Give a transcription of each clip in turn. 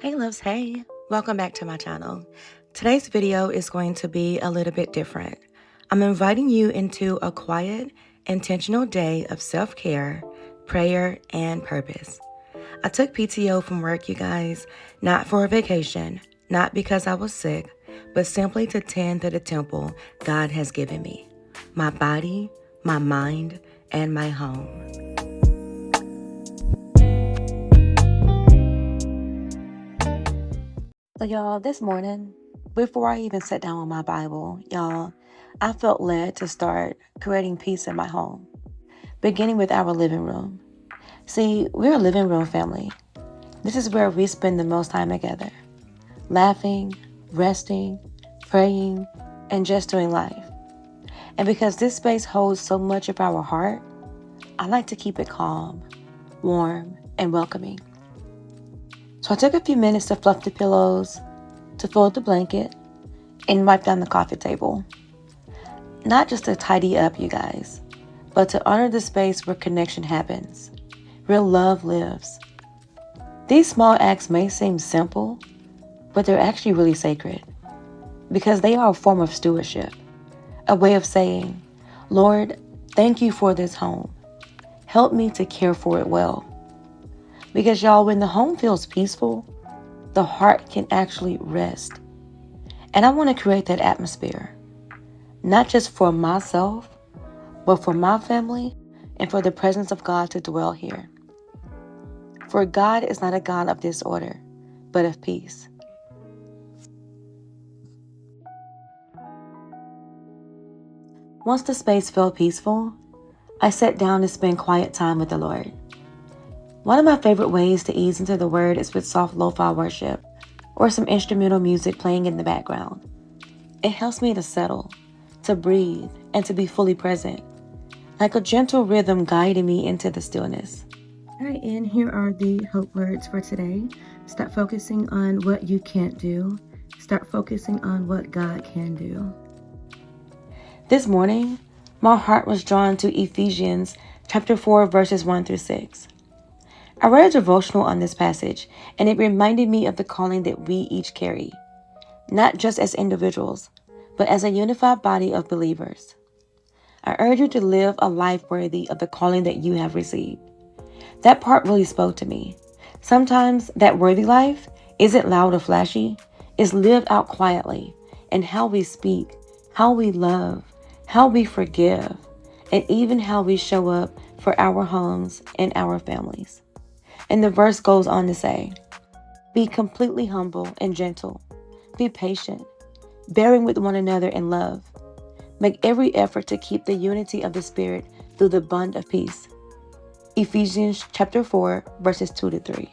Hey loves, hey, welcome back to my channel. Today's video is going to be a little bit different. I'm inviting you into a quiet, intentional day of self-care, prayer, and purpose. I took PTO from work, you guys, not for a vacation, not because I was sick, but simply to tend to the temple God has given me, my body, my mind, and my home. So, y'all, this morning, before I even sat down with my Bible, y'all, I felt led to start creating peace in my home, beginning with our living room. See, we're a living room family. This is where we spend the most time together, laughing, resting, praying, and just doing life. And because this space holds so much of our heart, I like to keep it calm, warm, and welcoming. So I took a few minutes to fluff the pillows, to fold the blanket, and wipe down the coffee table. Not just to tidy up, you guys, but to honor the space where connection happens, where love lives. These small acts may seem simple, but they're actually really sacred because they are a form of stewardship, a way of saying, Lord, thank you for this home. Help me to care for it well. Because y'all, when the home feels peaceful, the heart can actually rest. And I want to create that atmosphere, not just for myself, but for my family and for the presence of God to dwell here. For God is not a God of disorder, but of peace. Once the space felt peaceful, I sat down to spend quiet time with the Lord. One of my favorite ways to ease into the Word is with soft lo-fi worship or some instrumental music playing in the background. It helps me to settle, to breathe, and to be fully present, like a gentle rhythm guiding me into the stillness. All right, and here are the hope words for today. Stop focusing on what you can't do. Start focusing on what God can do. This morning, my heart was drawn to Ephesians chapter 4, verses 1 through 6. I read a devotional on this passage, and it reminded me of the calling that we each carry, not just as individuals, but as a unified body of believers. I urge you to live a life worthy of the calling that you have received. That part really spoke to me. Sometimes that worthy life isn't loud or flashy. It's lived out quietly in how we speak, how we love, how we forgive, and even how we show up for our homes and our families. And the verse goes on to say, be completely humble and gentle. Be patient, bearing with one another in love. Make every effort to keep the unity of the Spirit through the bond of peace. Ephesians chapter 4, verses 2 to 3.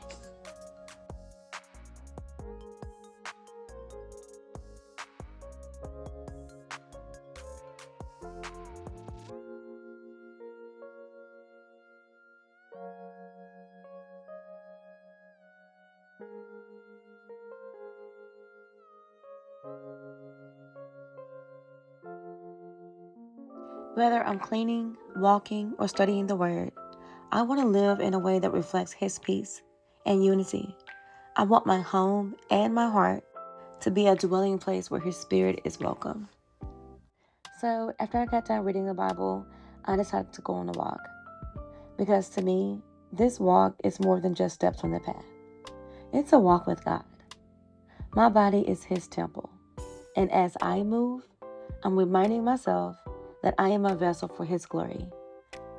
Whether I'm cleaning, walking, or studying the Word, I want to live in a way that reflects His peace and unity. I want my home and my heart to be a dwelling place where His Spirit is welcome. So after I got done reading the Bible, I decided to go on a walk. Because to me, this walk is more than just steps on the path. It's a walk with God. My body is His temple. And as I move, I'm reminding myself that I am a vessel for His glory.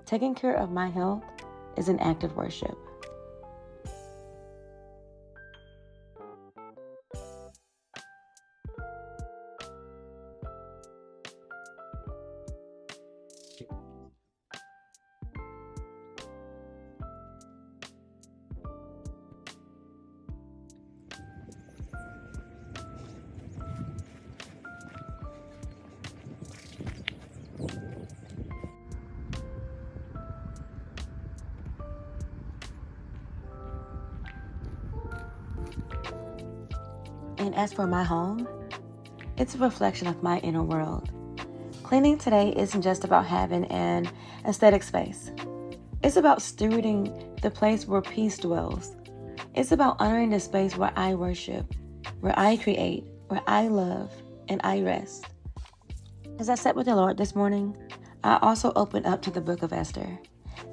Taking care of my health is an act of worship. And as for my home, it's a reflection of my inner world. Cleaning today isn't just about having an aesthetic space. It's about stewarding the place where peace dwells, It's about honoring the space where I worship, where I create, where I love, and I rest. As I sat with the Lord this morning, I also opened up to the book of Esther,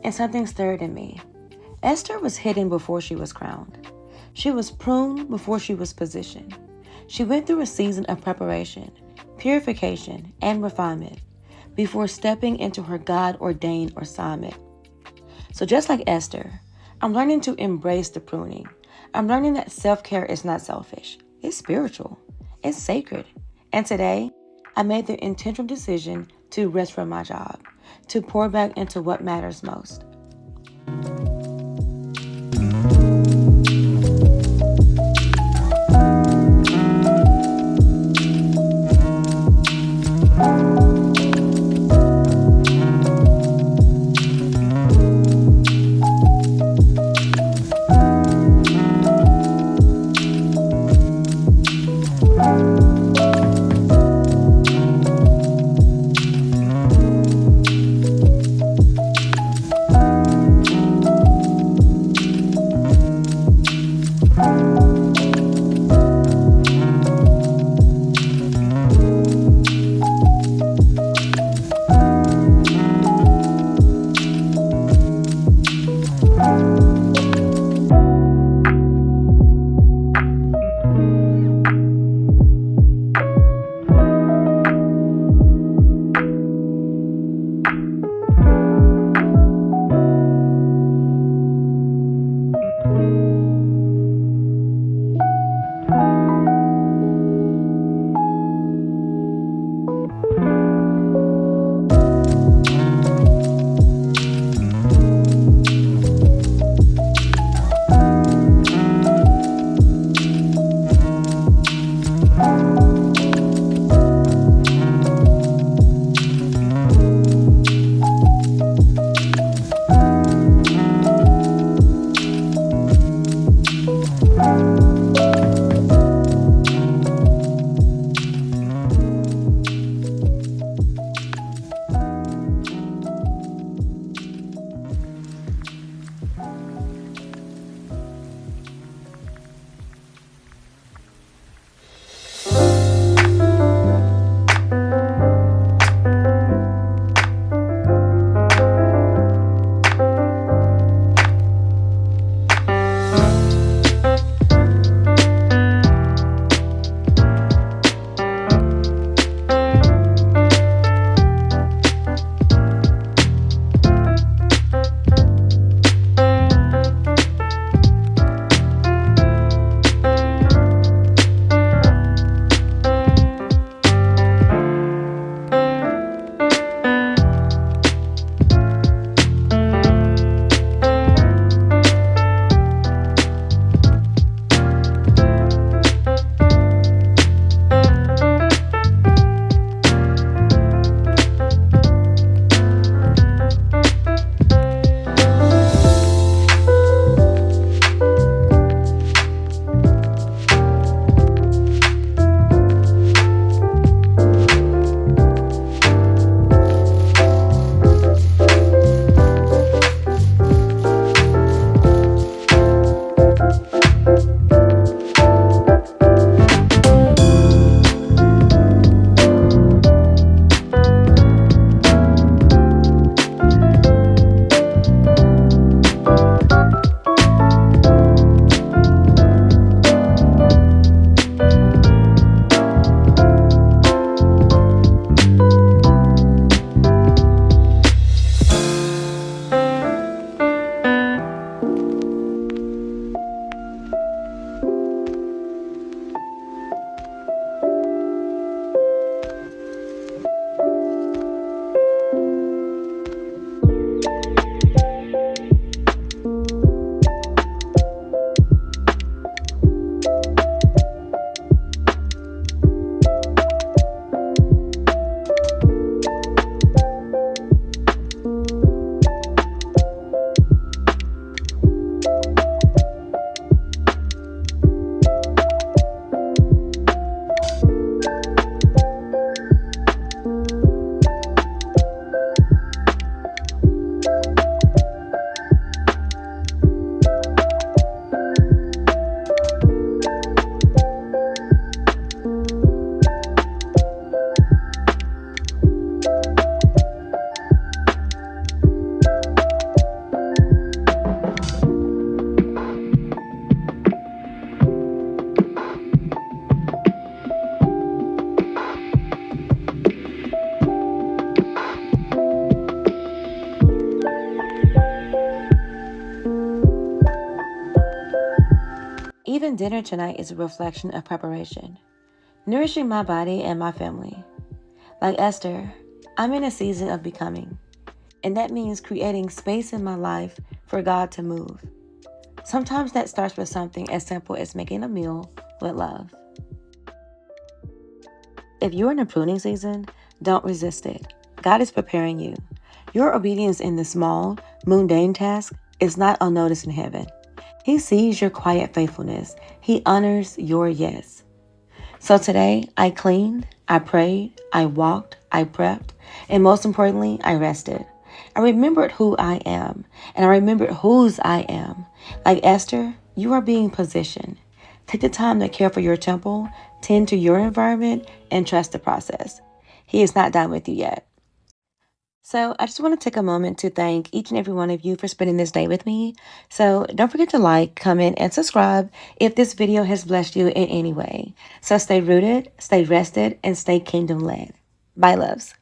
and something stirred in me. Esther was hidden before she was crowned. She was pruned before she was positioned. She went through a season of preparation, purification, and refinement before stepping into her God-ordained assignment. So just like Esther, I'm learning to embrace the pruning. I'm learning that self-care is not selfish. It's spiritual. It's sacred. And today, I made the intentional decision to rest from my job, to pour back into what matters most. Even dinner tonight is a reflection of preparation, nourishing my body and my family. Like Esther, I'm in a season of becoming, and that means creating space in my life for God to move. Sometimes that starts with something as simple as making a meal with love. If you're in a pruning season, don't resist it. God is preparing you. Your obedience in the small, mundane task is not unnoticed in heaven. He sees your quiet faithfulness. He honors your yes. So today, I cleaned, I prayed, I walked, I prepped, and most importantly, I rested. I remembered who I am, and I remembered whose I am. Like Esther, you are being positioned. Take the time to care for your temple, tend to your environment, and trust the process. He is not done with you yet. So I just want to take a moment to thank each and every one of you for spending this day with me. So don't forget to like, comment, and subscribe if this video has blessed you in any way. So stay rooted, stay rested, and stay kingdom led. Bye, loves.